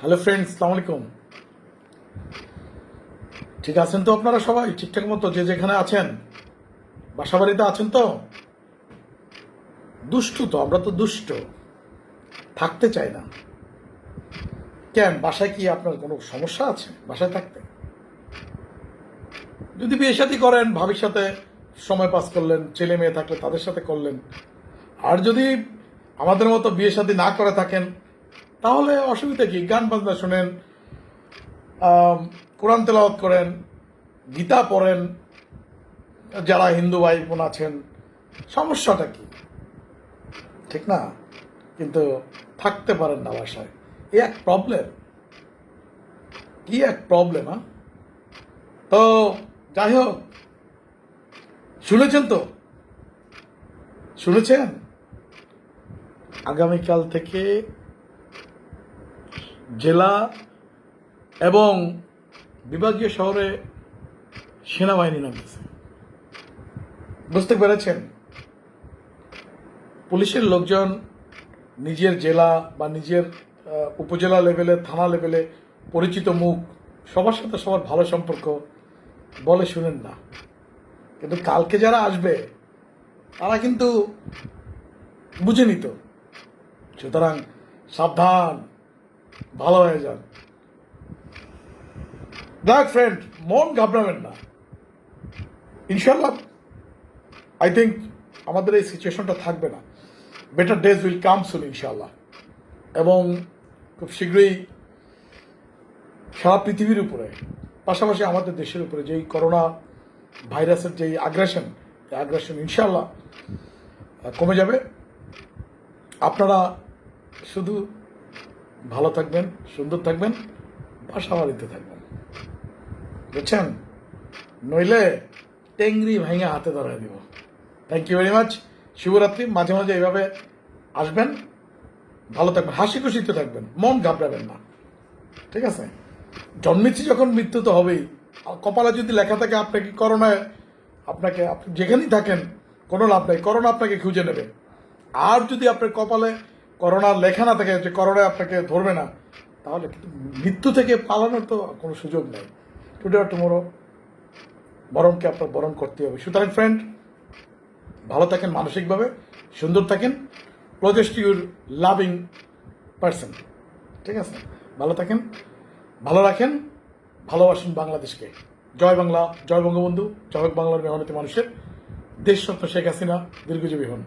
Hello friends, আসসালামু আলাইকুম। ঠিক আছেন তো আপনারা সবাই ঠিকঠাক মতো যে যেখানে আছেন? বাসা বাড়িতে আছেন তো? দুষ্টু তো, আমরা তো দুষ্ট, থাকতে চাই না। কেন, বাসায় কি আপনার কোনো সমস্যা আছে বাসায় থাকতে? যদি বিয়ে শাদী করেন, ভাবির সাথে সময় পাস করলেন, ছেলে মেয়ে থাকলে তাদের সাথে করলেন। আর যদি আমাদের মতো বিয়ে শাদী না করে থাকেন, তাহলে অসুবিধা কি? গান বাজনা শোনেন, কোরআন তেলাওয়াত করেন, গীতা পড়েন, যারা হিন্দু ভাই বোন আছেন। সমস্যাটা কি? ঠিক না? কিন্তু থাকতে পারেন না বাসায়, এ এক প্রবলেম। কি এক প্রবলেম! তো যাই হোক, শুনেছেন তো? শুনেছেন আগামীকাল থেকে জেলা এবং বিভাগীয় শহরে সেনাবাহিনী নামতেছে। বুঝতে পেরেছেন? পুলিশের লোকজন নিজের জেলা বা নিজের উপজেলা লেভেলে, থানা লেভেলে পরিচিত মুখ, সবার সাথে সবার ভালো সম্পর্ক, বলে শুনেন না। কিন্তু কালকে যারা আসবে তারা কিন্তু বুঝে নিত। সুতরাং সাবধান, ভালো হয়ে যান। দেখ ফ্রেন্ড, মন ঘাবড়াবেন না। ইনশাল্লাহ আই থিঙ্ক আমাদের এই সিচুয়েশনটা থাকবে না। বেটার ডেজ উইল কাম সুন ইনশাল্লাহ। এবং খুব শীঘ্রই সারা পৃথিবীর উপরে, পাশাপাশি আমাদের দেশের উপরে যেই করোনা ভাইরাসের যেই আগ্রাসন ইনশাল্লাহ কমে যাবে। আপনারা শুধু ভালো থাকবেন, সুন্দর থাকবেন, বাসা বাড়িতে থাকবেন, বুঝছেন? নইলে টেংরি ভাঙে হাতে ধরে দিব। Thank you very much. শুভরাত্রি। মাঝে মাঝে এইভাবে আসবেন, ভালো থাকবেন, হাসি খুশিতে থাকবেন, মন ঘাবড়াবেন না। ঠিক আছে? জন্মেছি যখন মৃত্যু তো হবেই। কপালে যদি লেখা থাকে আপনাকে করোনায়, আপনি যেখানেই থাকেন কোনো লাভ নাই, করোনা আপনাকে খুঁজে নেবে। আর যদি আপনার কপালে করোনার লেখা না থাকে যে করোনা আপনাকে ধরবে না, তাহলে কিন্তু মৃত্যু থেকে পালানোর তো কোনো সুযোগ নেই। টুডে আর টুমোরো বরংকে আপনার বরণ করতে হবে। সুতরাং ফ্রেন্ড, ভালো থাকেন, মানসিকভাবে সুন্দর থাকেন, closest to your loving person. ঠিক আছে? ভালো থাকেন, ভালো রাখেন, ভালোবাসুন বাংলাদেশকে। জয় বাংলা, জয় বঙ্গবন্ধু, জয় হোক বাংলার মেহনতি মানুষের। দেশ রত্ন শেখ হাসিনা দীর্ঘজীবী হন।